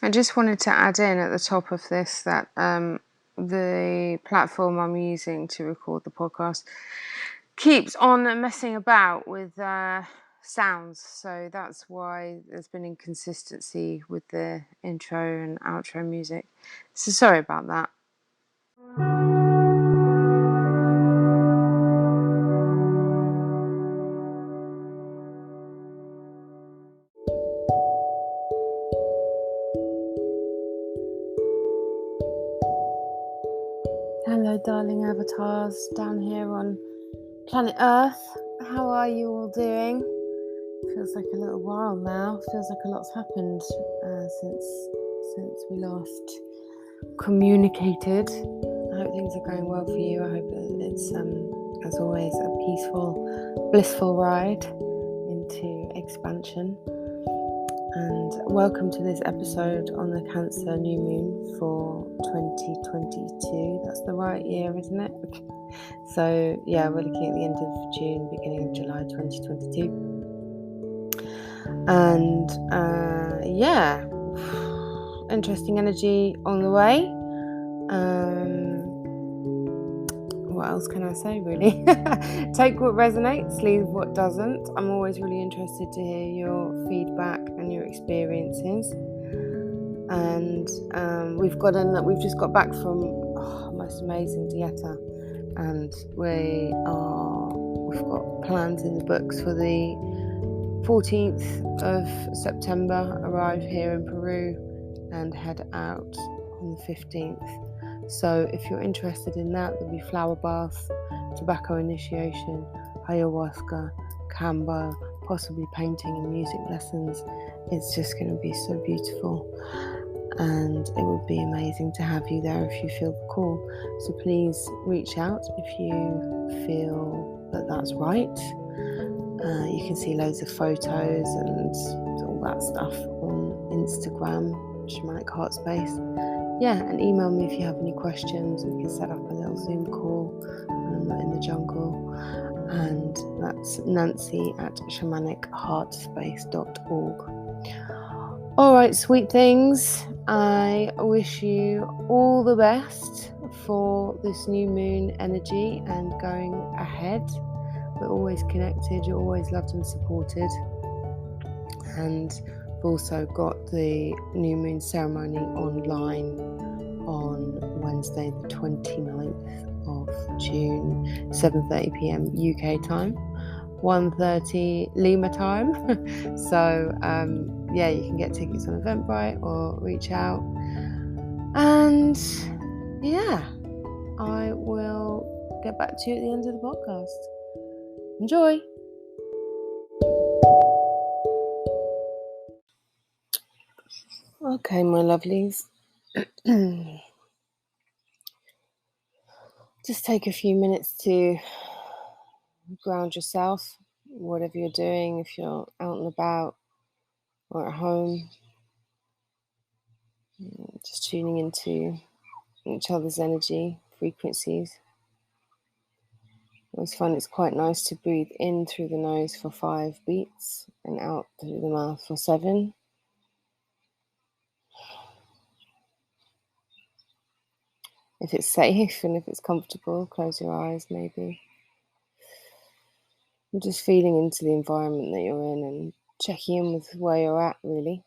I just wanted to add in at the top of this that the platform I'm using to record the podcast keeps on messing about with sounds, so that's why there's been inconsistency with the intro and outro music. So sorry about that. Hello, darling avatars down here on planet Earth. How are you all doing? Feels like a little while now. Feels like a lot's happened since we last communicated. I hope things are going well for you. I hope that it's, as always, a peaceful, blissful ride into expansion. And welcome to this episode on the Cancer New Moon for 2022. That's the right year, isn't it? So yeah, we're looking at the end of June, beginning of July 2022. And yeah, interesting energy on the way. What else can I say, really? Take what resonates, leave what doesn't. I'm always really interested to hear your feedback and your experiences. And we've just got back from most amazing dieta, and we've got plans in the books for the 14th of September. Arrive here in Peru and head out on the 15th. So if you're interested in that, there'll be flower bath, tobacco initiation, ayahuasca, Kambo, possibly painting and music lessons. It's just going to be so beautiful, and it would be amazing to have you there if you feel the call. So please reach out if you feel that that's right. You can see loads of photos and all that stuff on Instagram, Shamanic Heart Space. Yeah, and email me if you have any questions. We can set up a little Zoom call when I'm not in the jungle. And that's Nancy at shamanicheartspace.org. All right, sweet things. I wish you all the best for this new moon energy and going ahead. We're always connected. You're always loved and supported. And also got the new moon ceremony online on Wednesday the 29th of June, 7:30 p.m. UK time, 1:30 Lima time. So yeah, you can get tickets on Eventbrite or reach out. And yeah, I will get back to you at the end of the podcast. Enjoy. Okay, my lovelies. Just take a few minutes to ground yourself, whatever you're doing, if you're out and about or at home. Just tuning into each other's energy, frequencies. I always find it's quite nice to breathe in through the nose for 5 beats and out through the mouth for 7. If it's safe and if it's comfortable, close your eyes maybe. And just feeling into the environment that you're in and checking in with where you're at, really.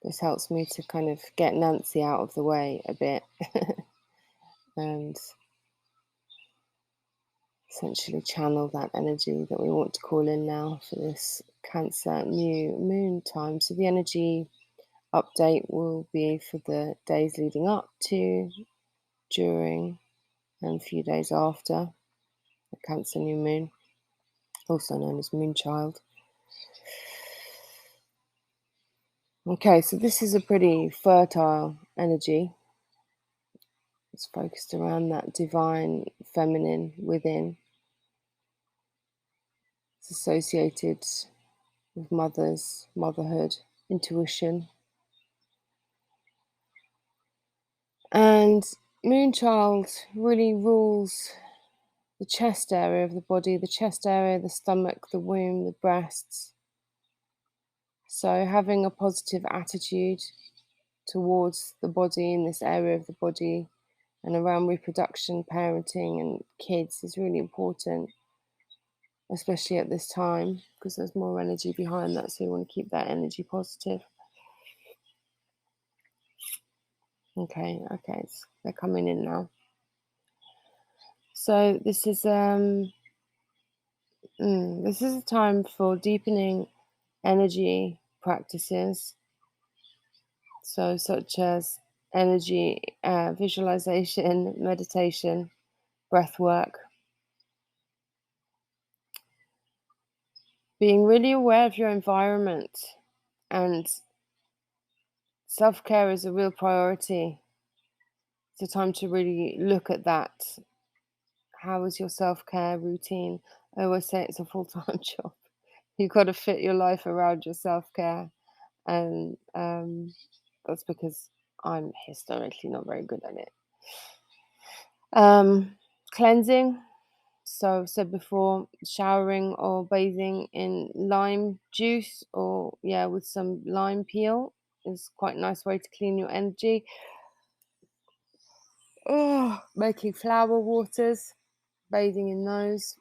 This helps me to kind of get Nancy out of the way a bit and essentially channel that energy that we want to call in now for this Cancer new moon time. So the energy update will be for the days leading up to, during, and a few days after the Cancer new moon, also known as Moonchild. Okay, so this is a pretty fertile energy. It's focused around that divine feminine within. It's associated with motherhood, intuition. And Moonchild really rules the chest area of the body, the chest area, the stomach, the womb, the breasts. So having a positive attitude towards the body in this area of the body and around reproduction, parenting, and kids is really important, especially at this time, because there's more energy behind that. So you want to keep that energy positive. Okay, they're coming in now. So this is a time for deepening energy practices. So such as energy visualization, meditation, breath work. Being really aware of your environment, and self-care is a real priority. It's a time to really look at that. How is your self-care routine? I always say it's a full-time job. You've got to fit your life around your self-care. And that's because I'm historically not very good at it. Cleansing. So said before, showering or bathing in lime juice, or with some lime peel is quite a nice way to clean your energy. Making flower waters, bathing in those.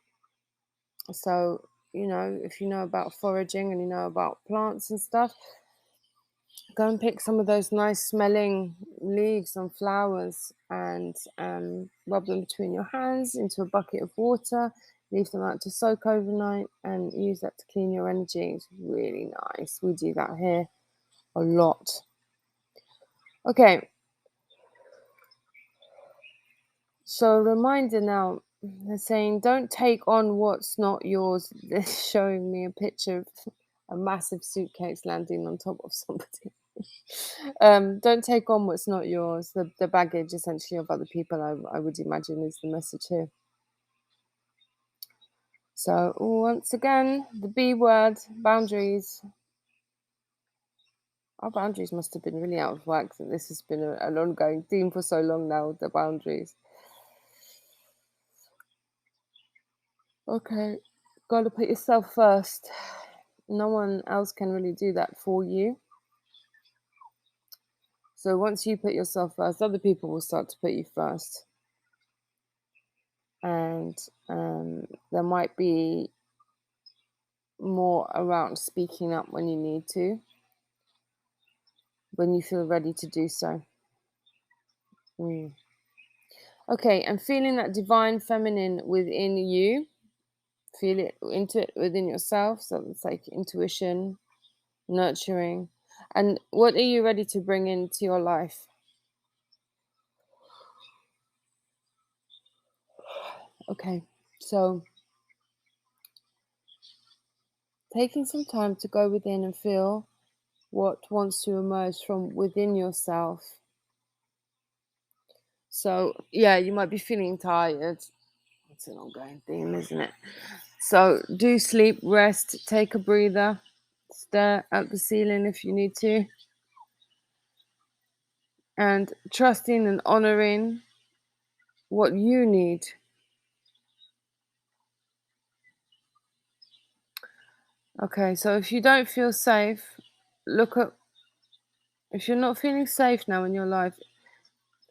So, if you know about foraging and you know about plants and stuff, go and pick some of those nice smelling leaves and flowers and rub them between your hands into a bucket of water. Leave them out to soak overnight and use that to clean your energy. It's really nice. We do that here a lot. Okay. So a reminder now, they're saying don't take on what's not yours. They're showing me a picture of a massive suitcase landing on top of somebody. Don't take on what's not yours. The baggage, essentially, of other people, I would imagine, is the message here. So once again, the B word, boundaries. Our boundaries must have been really out of whack, that this has been an ongoing theme for so long now, the boundaries. Okay, got to put yourself first. No one else can really do that for you. So once you put yourself first, other people will start to put you first. And there might be more around speaking up when you need to, when you feel ready to do so. Okay, and feeling that divine feminine within you, feel it into it within yourself. So it's like intuition, nurturing. And what are you ready to bring into your life? Okay, so taking some time to go within and feel what wants to emerge from within yourself. So, you might be feeling tired. It's an ongoing theme, isn't it? So, do sleep, rest, take a breather, stare at the ceiling if you need to, and trusting and honoring what you need. Okay, so if you don't feel safe, if you're not feeling safe now in your life,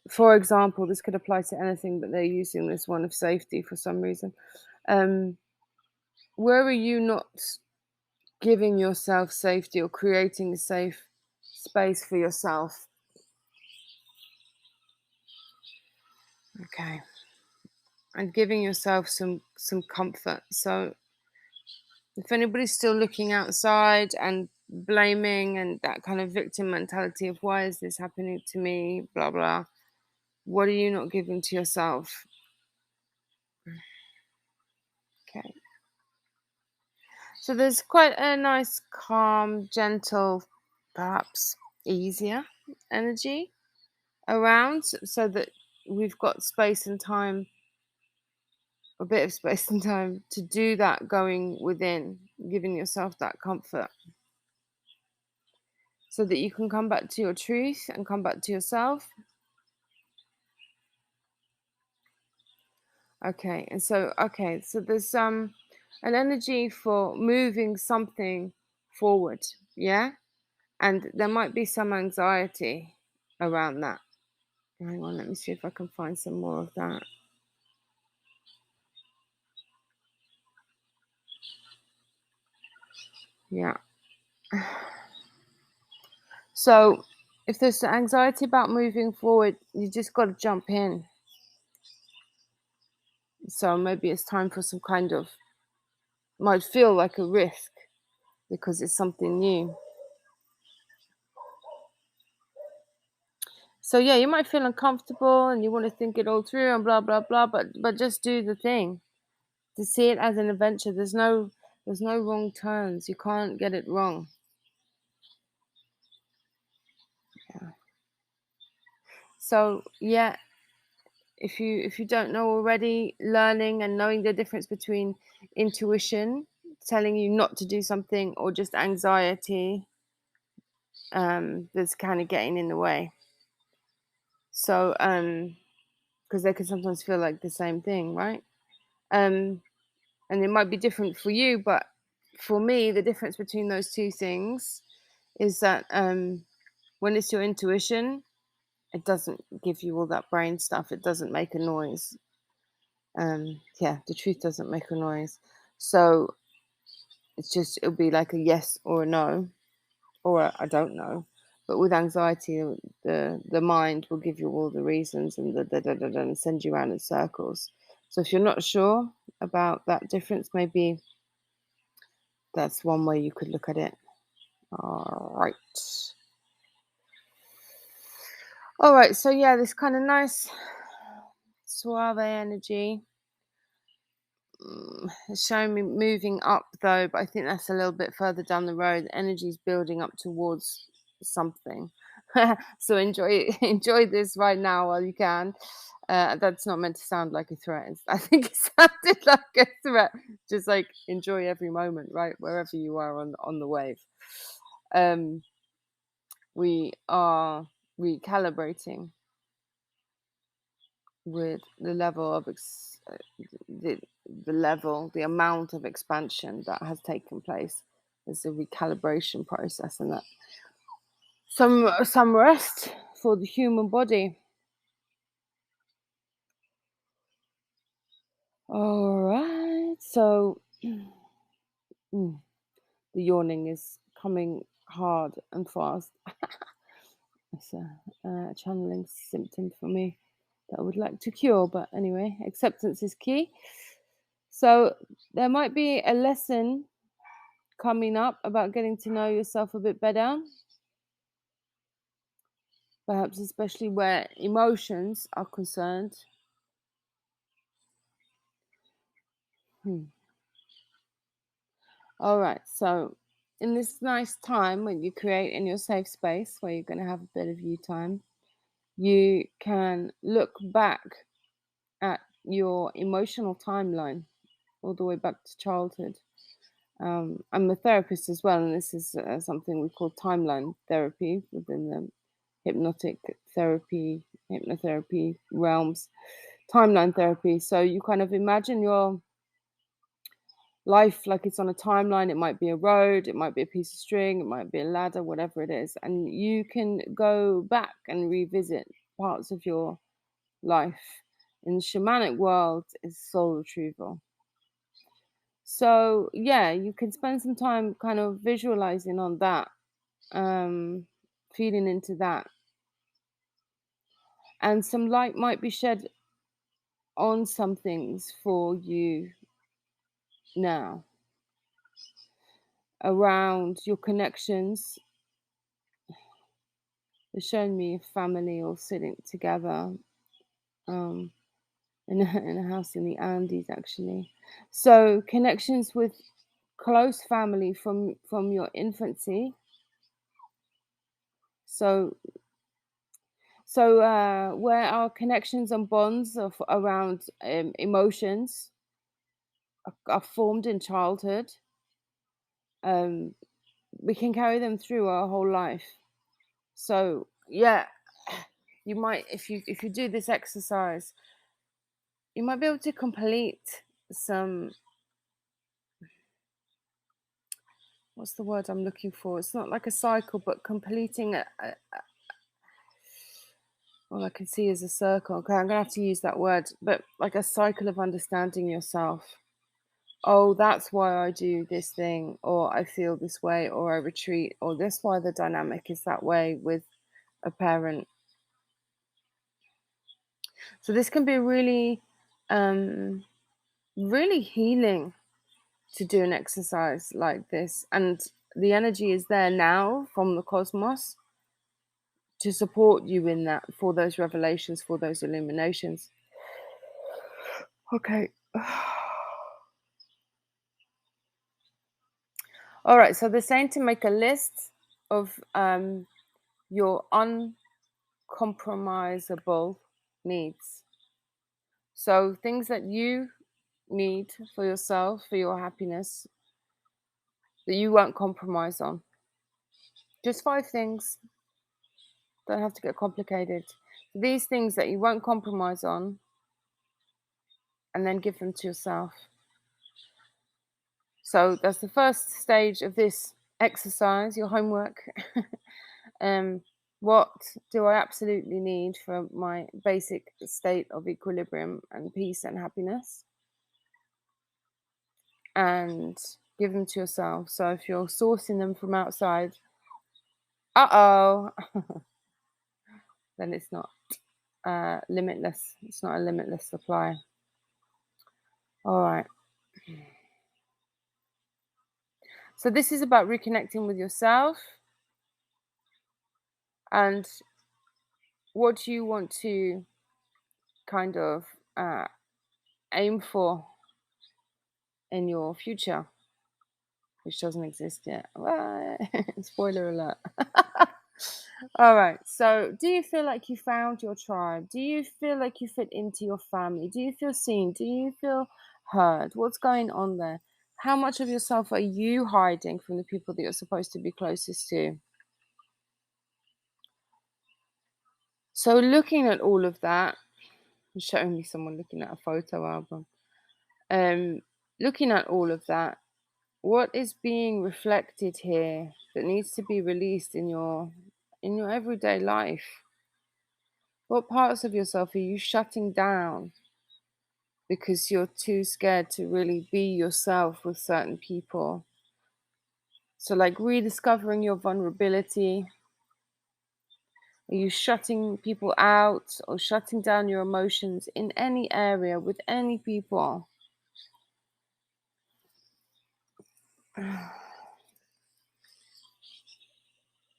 for example, this could apply to anything, but they're using this one of safety for some reason. Where are you not giving yourself safety or creating a safe space for yourself? Okay. And giving yourself some comfort. So if anybody's still looking outside and blaming and that kind of victim mentality of why is this happening to me, blah blah, what are you not giving to yourself? Okay. So there's quite a nice, calm, gentle, perhaps easier energy around, so that we've got space and time, a bit of space and time to do that, going within, giving yourself that comfort, so that you can come back to your truth and come back to yourself. Okay, and so there's an energy for moving something forward. Yeah, and there might be some anxiety around that. Hang on, let me see if I can find some more of that. Yeah. So if there's anxiety about moving forward, you just got to jump in. So maybe it's time for some kind of, might feel like a risk because it's something new. So yeah, you might feel uncomfortable and you want to think it all through and blah blah blah, but just do the thing. To see it as an adventure. There's no wrong turns. You can't get it wrong. Yeah. So yeah, if you don't know already, learning and knowing the difference between intuition telling you not to do something or just anxiety that's kind of getting in the way. So because they can sometimes feel like the same thing, right? Um and it might be different for you, but for me the difference between those two things is that when it's your intuition, it doesn't give you all that brain stuff. It doesn't make a noise. Yeah, the truth doesn't make a noise. So it'll be like a yes or a no, or I don't know. But with anxiety, the mind will give you all the reasons and and send you around in circles. So if you're not sure about that difference, maybe that's one way you could look at it. All right. All right. So yeah, this kind of nice suave energy. It's showing me moving up though, but I think that's a little bit further down the road. The energy is building up towards something. So enjoy this right now while you can. That's not meant to sound like a threat. I think it sounded like a threat. Just like enjoy every moment, right, wherever you are on the wave. We are recalibrating with the level of the the amount of expansion that has taken place. There's a recalibration process, and that some rest for the human body. All right, so the yawning is coming hard and fast. It's a channeling symptom for me that I would like to cure, but anyway, acceptance is key. So there might be a lesson coming up about getting to know yourself a bit better, perhaps especially where emotions are concerned. All right, so in this nice time when you create in your safe space where you're going to have a bit of you time, you can look back at your emotional timeline all the way back to childhood. I'm a therapist as well, and this is something we call timeline therapy within the hypnotherapy realms. Timeline therapy. So you kind of imagine your life like it's on a timeline. It might be a road, it might be a piece of string, it might be a ladder, whatever it is, and you can go back and revisit parts of your life. In the shamanic world, is soul retrieval. So yeah, you can spend some time kind of visualizing on that, feeding into that, and some light might be shed on some things for you now around your connections. They're showing me a family all sitting together um, in a house in the Andes, actually. So connections with close family from your infancy. So where our connections and bonds around emotions are formed in childhood, um, we can carry them through our whole life. So yeah, you might, if you do this exercise, you might be able to complete some what's the word I'm looking for? It's not like a cycle, but completing all I can see is a circle. Okay, I'm gonna have to use that word, but like a cycle of understanding yourself. Oh, that's why I do this thing, or I feel this way, or I retreat, or that's why the dynamic is that way with a parent. So this can be really, really healing to do an exercise like this. And the energy is there now from the cosmos to support you in that, for those revelations, for those illuminations. Okay. All right. So they're saying to make a list of your uncompromisable needs. So things that you need for yourself, for your happiness, that you won't compromise on. Just 5 things. Don't have to get complicated. These things that you won't compromise on, and then give them to yourself. So that's the first stage of this exercise, your homework. What do I absolutely need for my basic state of equilibrium and peace and happiness? And give them to yourself. So if you're sourcing them from outside, then it's not limitless. It's not a limitless supply. All right. So this is about reconnecting with yourself and what you want to kind of aim for in your future, which doesn't exist yet. Spoiler alert. All right. So, do you feel like you found your tribe? Do you feel like you fit into your family? Do you feel seen? Do you feel heard? What's going on there? How much of yourself are you hiding from the people that you're supposed to be closest to? So, looking at all of that, showing me someone looking at a photo album. Looking at all of that, what is being reflected here that needs to be released in your everyday life? What parts of yourself are you shutting down because you're too scared to really be yourself with certain people? So, like rediscovering your vulnerability. Are you shutting people out or shutting down your emotions in any area with any people?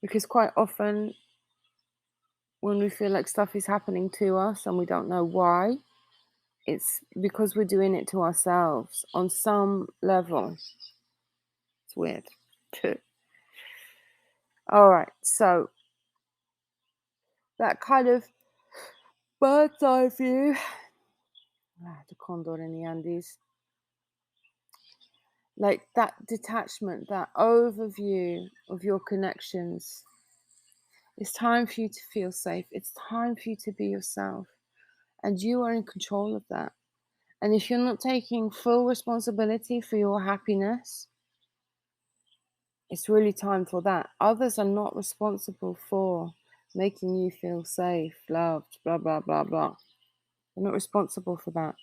Because quite often, when we feel like stuff is happening to us and we don't know why, it's because we're doing it to ourselves on some level. It's weird. All right, so that kind of bird's eye view, the condor in the Andes, like that detachment, that overview of your connections. It's time for you to feel safe. It's time for you to be yourself. And you are in control of that. And if you're not taking full responsibility for your happiness, it's really time for that. Others are not responsible for making you feel safe, loved, blah, blah, blah, blah. They're not responsible for that.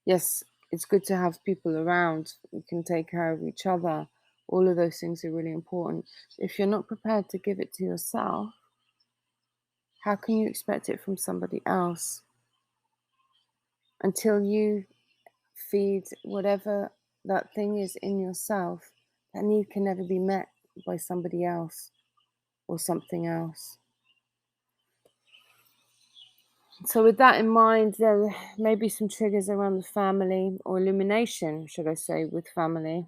Yes, it's good to have people around. We can take care of each other. All of those things are really important. If you're not prepared to give it to yourself, how can you expect it from somebody else? Until you feed whatever that thing is in yourself, that need can never be met by somebody else or something else. So with that in mind, there may be some triggers around the family, or illumination, should I say, with family.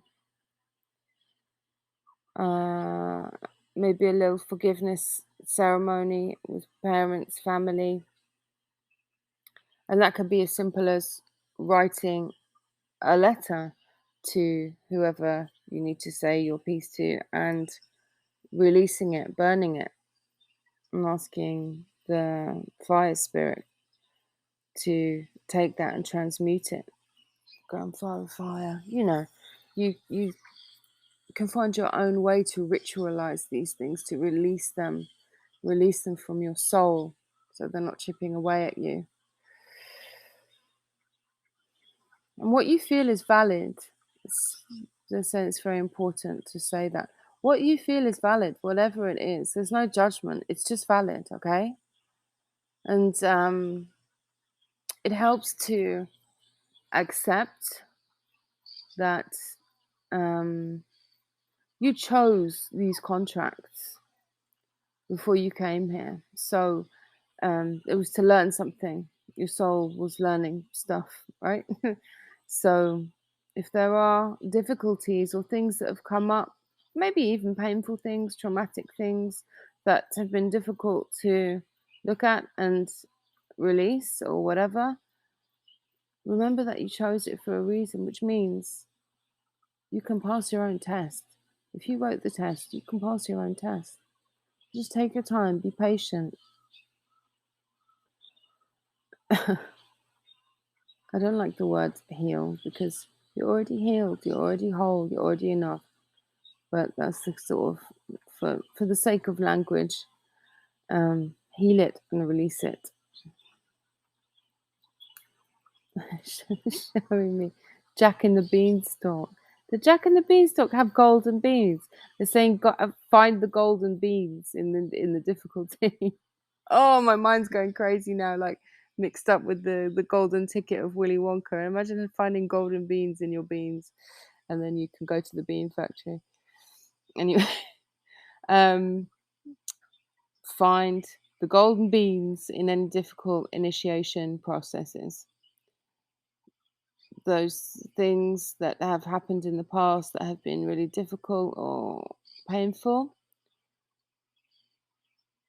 Maybe a little forgiveness ceremony with parents, family. And that could be as simple as writing a letter to whoever you need to say your piece to and releasing it, burning it, and asking the fire spirit to take that and transmute it. Grandfather fire, you can find your own way to ritualize these things, to release them from your soul, so they're not chipping away at you. And what you feel is valid. It's very important to say that. What you feel is valid, whatever it is. There's no judgment. It's just valid, okay? And it helps to accept that you chose these contracts before you came here. So it was to learn something. Your soul was learning stuff, right? So if there are difficulties or things that have come up, maybe even painful things, traumatic things that have been difficult to look at and release or whatever, remember that you chose it for a reason, which means you can pass your own test. If you wrote the test, you can pass your own test. Just take your time, be patient. I don't like the word heal because you're already healed, you're already whole, you're already enough. But that's the sort of, for the sake of language, heal it and release it. Showing me Jack and the Beanstalk. The Jack and the Beanstalk have golden beans. They're saying, find the golden beans in the difficulty. Oh, my mind's going crazy now, like mixed up with the golden ticket of Willy Wonka. Imagine finding golden beans in your beans, and then you can go to the bean factory. Anyway, find the golden beans in any difficult initiation processes. Those things that have happened in the past that have been really difficult or painful,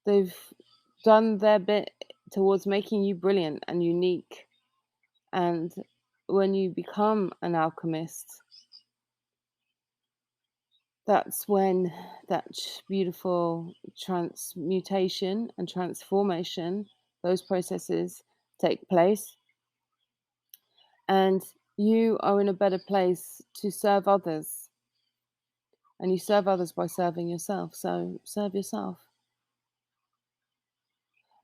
they've done their bit towards making you brilliant and unique. And when you become an alchemist, that's when that beautiful transmutation and transformation, those processes take place. And you are in a better place to serve others. And you serve others by serving yourself. So serve yourself.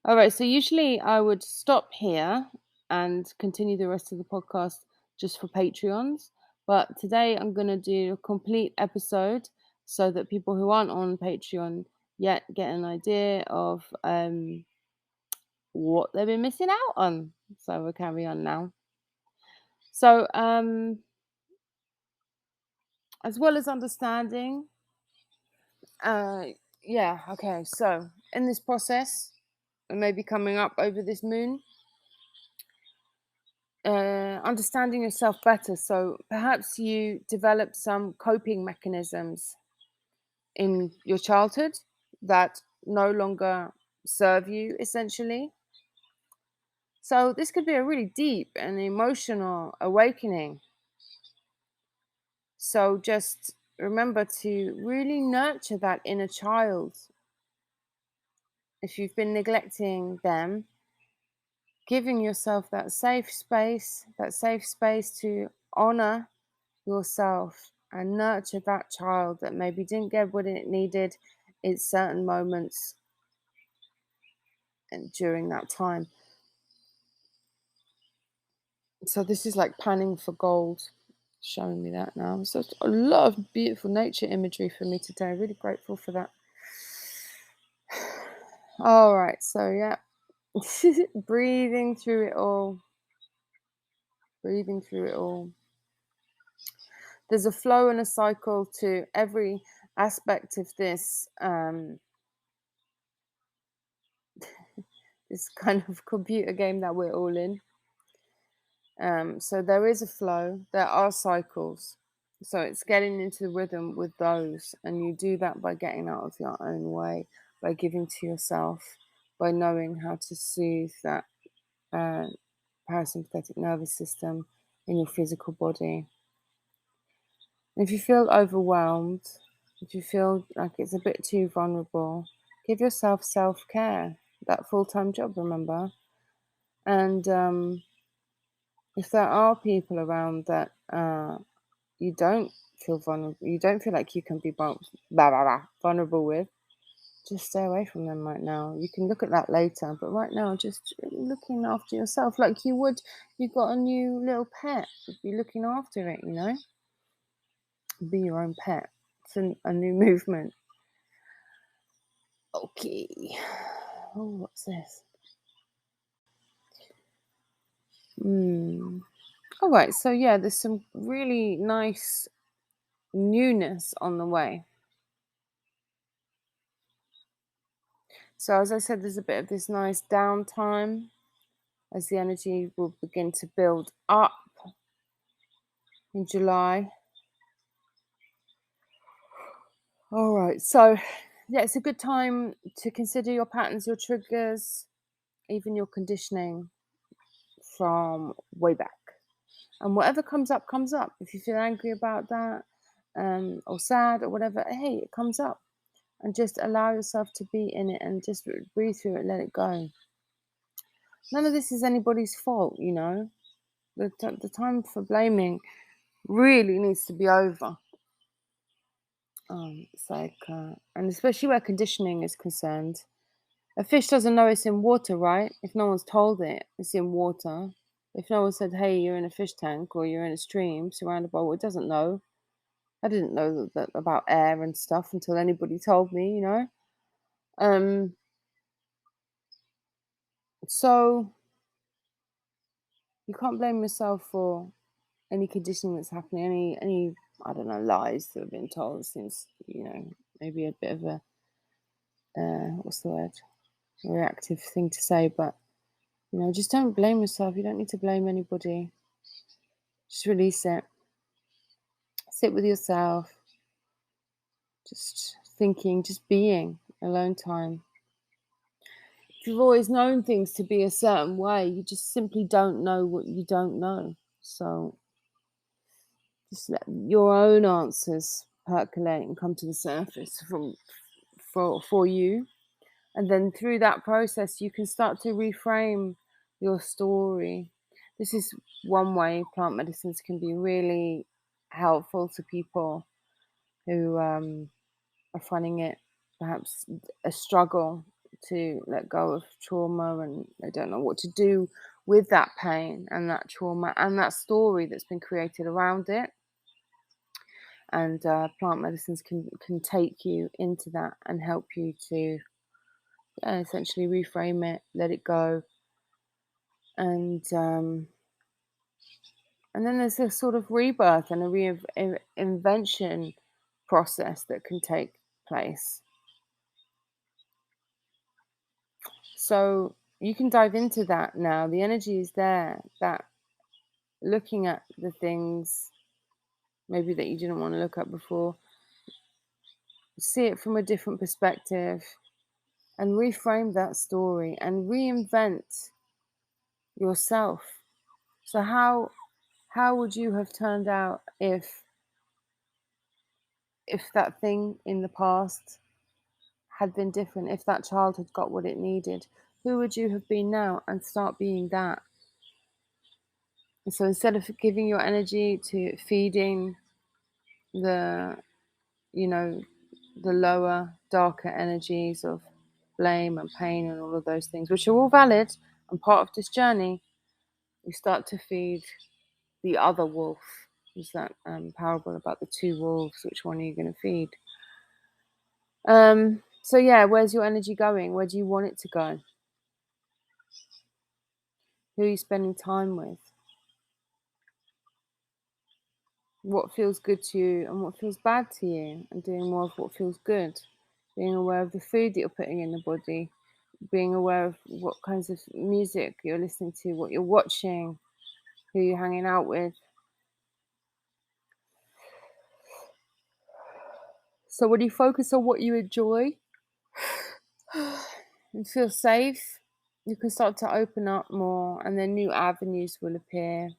All right. So usually I would stop here and continue the rest of the podcast just for Patreons. But today I'm going to do a complete episode so that people who aren't on Patreon yet get an idea of what they've been missing out on. So we'll carry on now. So as well as understanding, okay. So in this process, and maybe coming up over this moon, understanding yourself better. So perhaps you develop some coping mechanisms in your childhood that no longer serve you, essentially. So this could be a really deep and emotional awakening. So just remember to really nurture that inner child. If you've been neglecting them, giving yourself that safe space to honor yourself and nurture that child that maybe didn't get what it needed in certain moments and during that time. So this is like panning for gold, showing me that now. So a lot of beautiful nature imagery for me today. Really grateful for that. All right, so yeah, breathing through it all. There's a flow and a cycle to every aspect of this this kind of computer game that we're all in. So there is a flow, there are cycles. So it's getting into the rhythm with those, and you do that by getting out of your own way, by giving to yourself, by knowing how to soothe that parasympathetic nervous system in your physical body. If you feel overwhelmed, if you feel like it's a bit too vulnerable, give yourself self-care, that full-time job, remember? And if there are people around that you don't feel vulnerable, you don't feel like you can be vulnerable with, just stay away from them right now. You can look at that later, but right now, just looking after yourself like you would. You got a new little pet. Be looking after it. Be your own pet. It's a new movement. Okay. Oh, what's this? All right. So yeah, there's some really nice newness on the way. So as I said, there's a bit of this nice downtime as the energy will begin to build up in July. All right, so yeah, it's a good time to consider your patterns, your triggers, even your conditioning from way back. And whatever comes up, comes up. If you feel angry about that, or sad or whatever, hey, it comes up. And just allow yourself to be in it and just breathe through it, let it go. None of this is anybody's fault, The time for blaming really needs to be over. It's like, and especially where conditioning is concerned. A fish doesn't know it's in water, right? If no one's told it it's in water. If no one said, hey, you're in a fish tank or you're in a stream surrounded by water, it doesn't know. I didn't know that about air and stuff until anybody told me, So you can't blame yourself for any conditioning that's happening, any I don't know, lies that have been told since, maybe a bit of a what's the word? Reactive thing to say, but just don't blame yourself. You don't need to blame anybody. Just release it. Sit with yourself. Just thinking, just being, alone time. If you've always known things to be a certain way, you just simply don't know what you don't know. So just let your own answers percolate and come to the surface for you. And then through that process, you can start to reframe your story. This is one way plant medicines can be really helpful to people who are finding it perhaps a struggle to let go of trauma, and they don't know what to do with that pain and that trauma and that story that's been created around it. And plant medicines can take you into that and help you to essentially reframe it, let it go, and then there's a sort of rebirth and a reinvention process that can take place. So you can dive into that now. The energy is there, that looking at the things maybe that you didn't want to look at before, see it from a different perspective and reframe that story and reinvent yourself. So how would you have turned out if that thing in the past had been different, if that child had got what it needed? Who would you have been now? And start being that. And so instead of giving your energy to feeding the the lower, darker energies of blame and pain and all of those things, which are all valid and part of this journey, you start to feed the other wolf. Is that parable about the two wolves? Which one are you going to feed? So yeah, where's your energy going? Where do you want it to go? Who are you spending time with? What feels good to you and what feels bad to you, and doing more of what feels good. Being aware of the food that you're putting in the body, being aware of what kinds of music you're listening to, what you're watching, who you're hanging out with. So when you focus on what you enjoy and feel safe, you can start to open up more, and then new avenues will appear.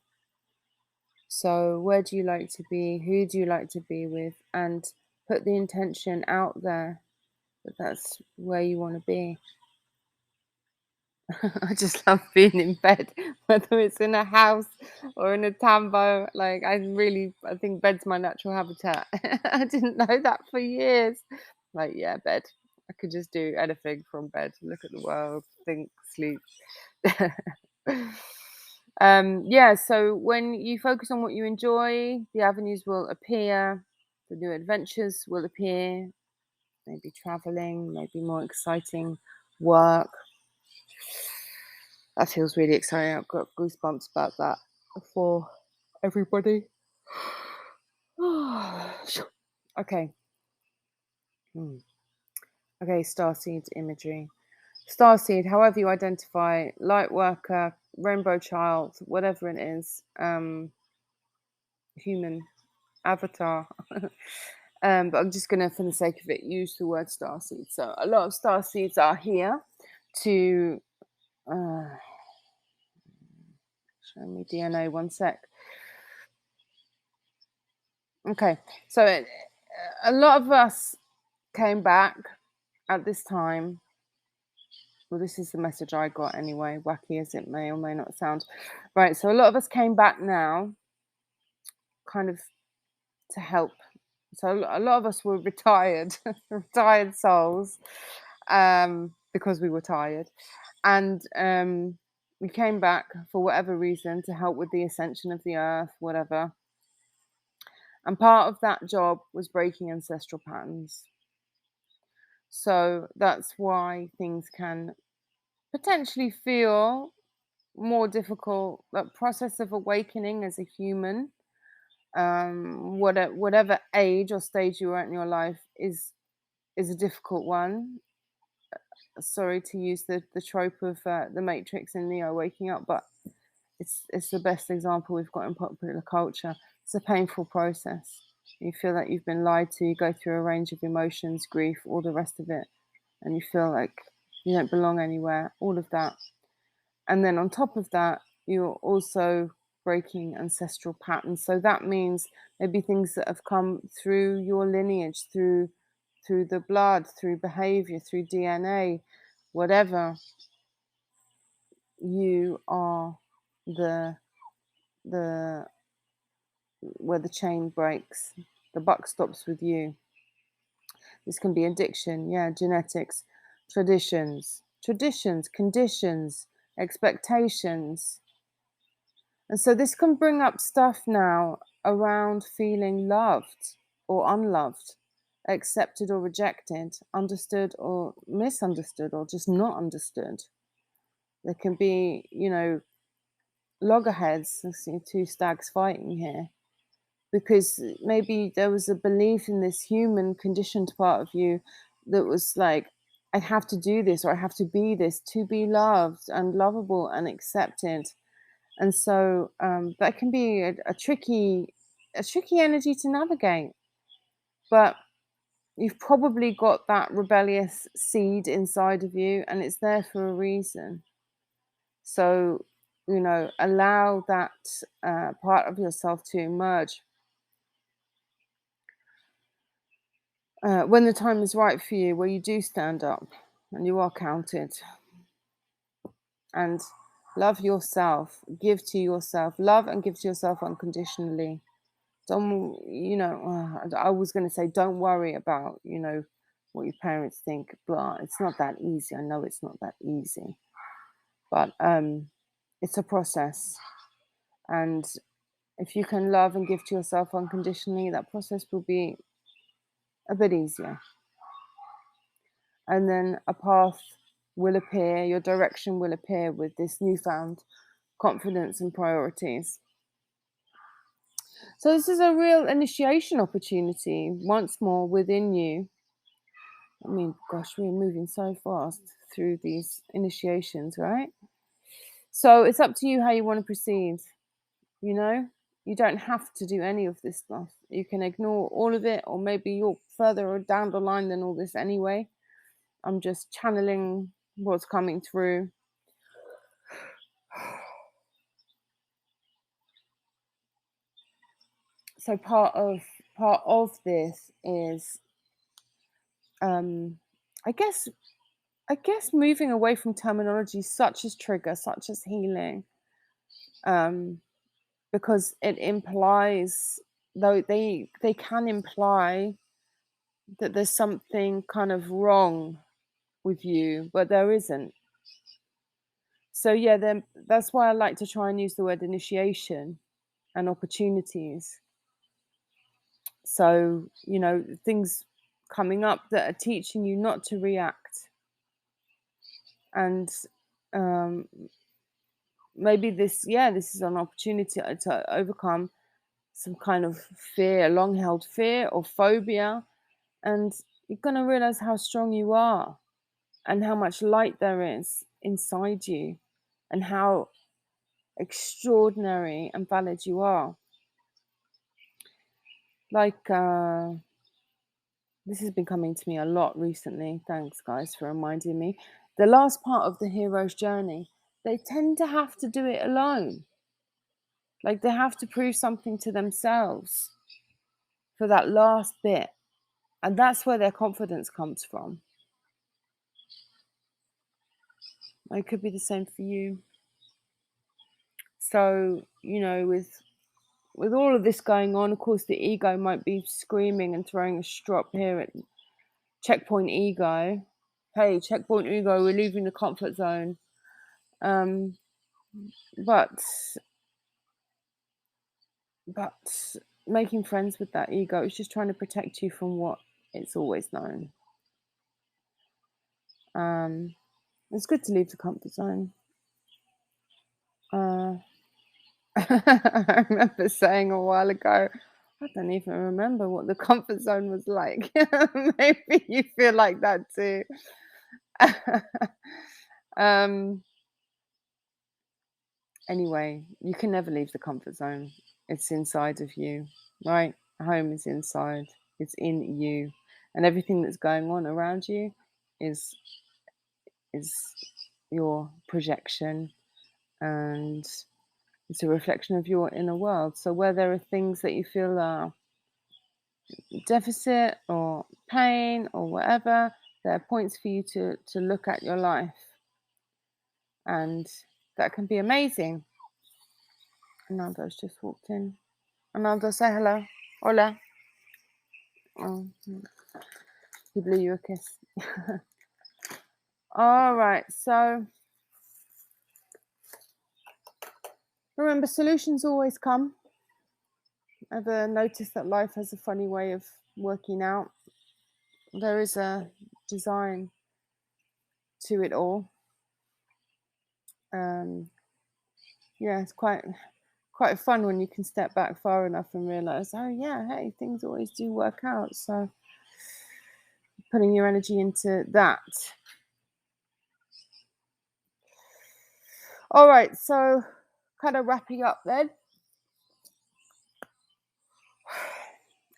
So where do you like to be? Who do you like to be with? And put the intention out there that that's where you want to be. I just love being in bed, whether it's in a house or in a tambo. Like I think bed's my natural habitat. I didn't know that for years. Like, yeah, bed. I could just do anything from bed. Look at the world, think, sleep. Yeah, so when you focus on what you enjoy, the avenues will appear, the new adventures will appear, maybe traveling, maybe more exciting work. That feels really exciting. I've got goosebumps about that for everybody. Okay. Hmm. Okay, starseed imagery. Starseed, however you identify, light worker, rainbow child, whatever it is, human avatar. But I'm just going to, for the sake of it, use the word starseed. So a lot of starseeds are here to show me DNA. One sec. Okay, so a lot of us came back at this time. Well, this is the message I got anyway, wacky as it may or may not sound. Right, so a lot of us came back now, kind of to help. So a lot of us were retired, retired souls, because we were tired. And we came back for whatever reason to help with the ascension of the earth, whatever. And part of that job was breaking ancestral patterns. So that's why things can potentially feel more difficult. That process of awakening as a human, whatever age or stage you are at in your life, is a difficult one. Sorry to use the trope of the Matrix and Neo waking up, but it's the best example we've got in popular culture. It's a painful process. You feel like you've been lied to. You go through a range of emotions, grief, all the rest of it, and you feel like you don't belong anywhere. All of that, and then on top of that, you're also breaking ancestral patterns. So that means maybe things that have come through your lineage, through the blood, through behavior, through DNA, whatever. You are the the where the chain breaks. The buck stops with you. This can be addiction, yeah, genetics, conditions, expectations. And so this can bring up stuff now around feeling loved or unloved, accepted or rejected, understood or misunderstood, or just not understood. There can be, loggerheads. I see two stags fighting here, because maybe there was a belief in this human conditioned part of you that was like, I have to do this or I have to be this to be loved and lovable and accepted. And so that can be a tricky energy to navigate. But you've probably got that rebellious seed inside of you, and it's there for a reason. So, allow that part of yourself to emerge when the time is right for you, where you do stand up and you are counted. And love yourself, give to yourself, love and give to yourself unconditionally. Don't, I was going to say, don't worry about, what your parents think, but it's not that easy. I know it's not that easy, but it's a process. And if you can love and give to yourself unconditionally, that process will be a bit easier. And then a path will appear, your direction will appear with this newfound confidence and priorities. So this is a real initiation opportunity once more within you. I mean, gosh, we're moving so fast through these initiations, right? So it's up to you how you want to proceed. You don't have to do any of this stuff. You can ignore all of it, or maybe you're further down the line than all this anyway. I'm just channeling what's coming through. So part of this is, I guess, I guess moving away from terminology such as trigger, such as healing, um, because it implies, though they can imply that there's something kind of wrong with you, but there isn't. So yeah, then that's why I like to try and use the word initiation and opportunities. So, things coming up that are teaching you not to react. And maybe this is an opportunity to overcome some kind of fear, long held fear or phobia. And you're going to realize how strong you are and how much light there is inside you and how extraordinary and valid you are. Like, this has been coming to me a lot recently. Thanks, guys, for reminding me. The last part of the hero's journey, they tend to have to do it alone. Like, they have to prove something to themselves for that last bit. And that's where their confidence comes from. It could be the same for you. So, with all of this going on, of course, the ego might be screaming and throwing a strop here at checkpoint ego. Hey, checkpoint ego, we're leaving the comfort zone. But making friends with that ego is just trying to protect you from what it's always known. It's good to leave the comfort zone. I remember saying a while ago, I don't even remember what the comfort zone was like. Maybe you feel like that too. Anyway, you can never leave the comfort zone. It's inside of you, right? Home is inside. It's in you, and everything that's going on around you is your projection, and it's a reflection of your inner world. So where there are things that you feel are deficit or pain or whatever, there are points for you to look at your life, and that can be amazing. Anando's just walked in. Anando, say hello. Hola. Oh, he blew you a kiss. All right, so remember, solutions always come. Ever notice that life has a funny way of working out? There is a design to it all. It's quite fun when you can step back far enough and realize, oh yeah, hey, things always do work out. So putting your energy into that. All right, so kind of wrapping up then.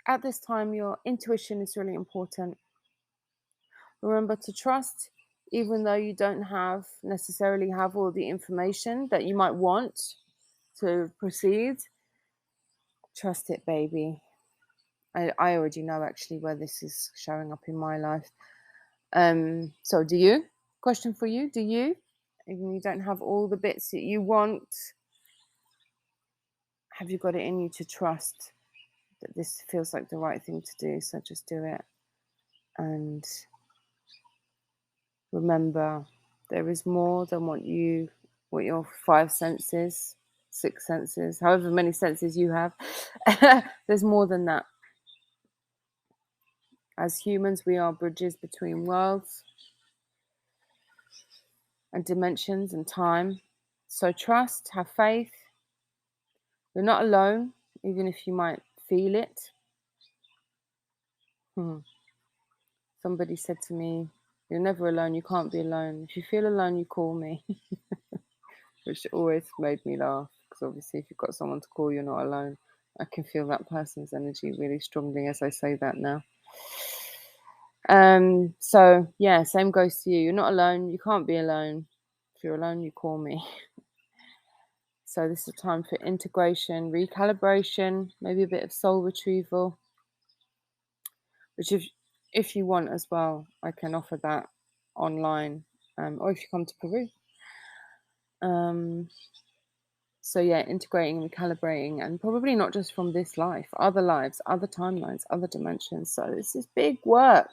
At this time, your intuition is really important. Remember to trust, even though you don't necessarily have all the information that you might want to proceed. Trust it, baby. I already know actually where this is showing up in my life. So do you? Question for you, do you? Even you don't have all the bits that you want, have you got it in you to trust that this feels like the right thing to do? So just do it. And remember, there is more than what your 5 senses, 6 senses, however many senses you have. There's more than that. As humans, we are bridges between worlds and dimensions and time. So trust, have faith. You're not alone, even if you might feel it. Somebody said to me, you're never alone, you can't be alone. If you feel alone, you call me. Which always made me laugh, because obviously if you've got someone to call, you're not alone. I can feel that person's energy really strongly as I say that now. So yeah, same goes to you. You're not alone, you can't be alone. If you're alone, you call me. So this is a time for integration, recalibration, maybe a bit of soul retrieval, which if you want as well, I can offer that online, or if you come to Peru. So yeah, integrating and recalibrating, and probably not just from this life, other lives, other timelines, other dimensions. So this is big work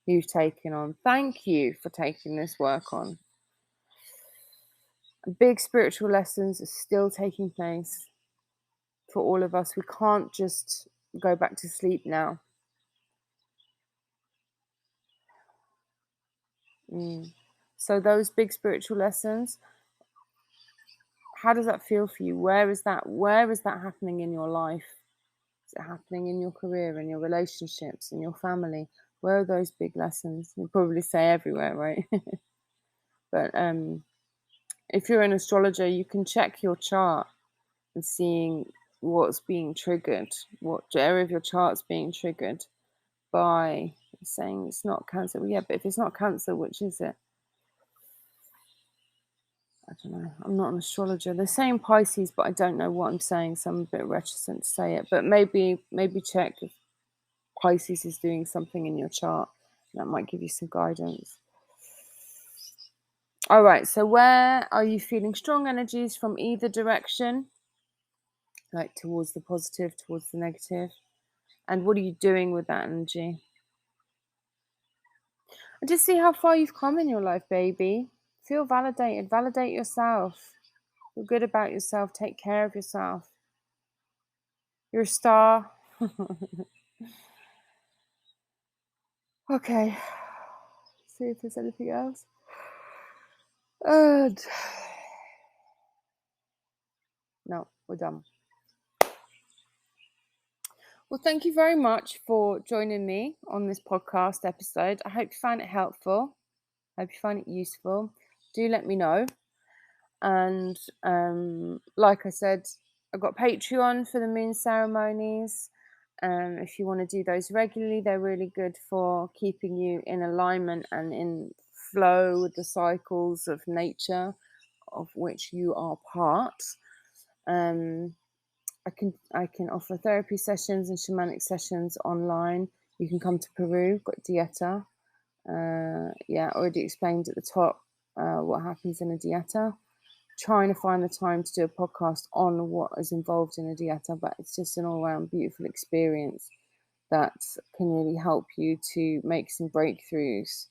you've taken on. Thank you for taking this work on. Big spiritual lessons are still taking place for all of us. We can't just go back to sleep now. So those big spiritual lessons, how does that feel for you? Where is that happening in your life? Is it happening in your career, in your relationships, in your family? Where are those big lessons? You'd probably say everywhere, right? But if you're an astrologer, you can check your chart and seeing what's being triggered, what area of your chart's being triggered by saying it's not Cancer. Well, yeah, but if it's not Cancer, which is it? I don't know. I'm not an astrologer. They're saying Pisces, but I don't know what I'm saying, so I'm a bit reticent to say it. But maybe check if Pisces is doing something in your chart. That might give you some guidance. All right, so where are you feeling strong energies from either direction? Like towards the positive, towards the negative? And what are you doing with that energy? And just see how far you've come in your life, baby. Feel validated. Validate yourself. Feel good about yourself. Take care of yourself. You're a star. Okay. See if there's anything else. And no, we're done. Well, thank you very much for joining me on this podcast episode. I hope you found it helpful. I hope you find it useful. Do let me know. And like I said, I've got Patreon for the moon ceremonies. If you want to do those regularly, they're really good for keeping you in alignment and in flow with the cycles of nature of which you are part. I can offer therapy sessions and shamanic sessions online. You can come to Peru, got dieta. Already explained at the top what happens in a dieta. Trying to find the time to do a podcast on what is involved in a dieta, but it's just an all-round beautiful experience that can really help you to make some breakthroughs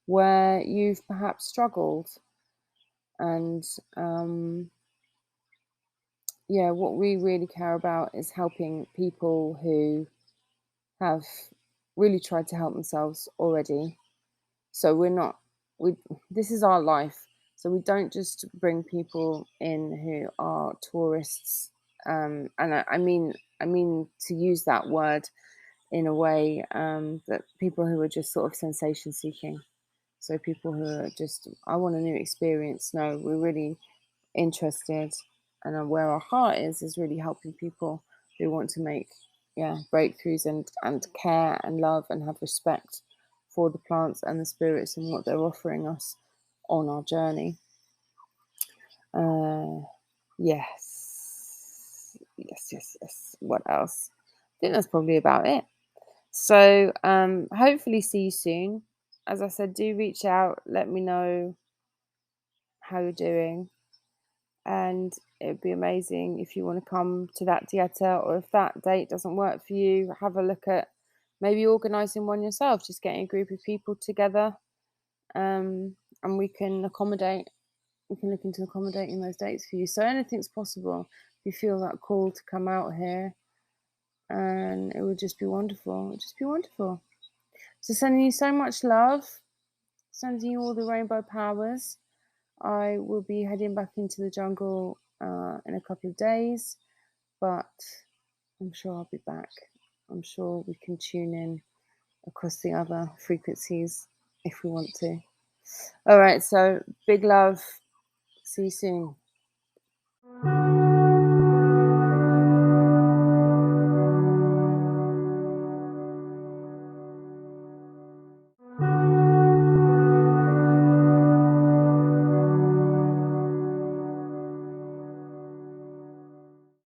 where you've perhaps struggled. And what we really care about is helping people who have really tried to help themselves already. So this is our life. So we don't just bring people in who are tourists. And I mean to use that word in a way that people who are just sort of sensation seeking. So people who are just, I want a new experience. No, we're really interested, and where our heart is really helping people who want to make breakthroughs and care and love and have respect for the plants and the spirits and what they're offering us on our journey. Yes. What else? I think that's probably about it. So hopefully see you soon. As I said, do reach out, let me know how you're doing. And it'd be amazing if you want to come to that dieta, or if that date doesn't work for you, have a look at maybe organising one yourself, just getting a group of people together, and we can look into accommodating those dates for you. So anything's possible if you feel that call to come out here, and it would just be wonderful. So sending you so much love, sending you all the rainbow powers. I will be heading back into the jungle in a couple of days, but I'm sure I'll be back. I'm sure we can tune in across the other frequencies if we want to. All right, so big love. See you soon.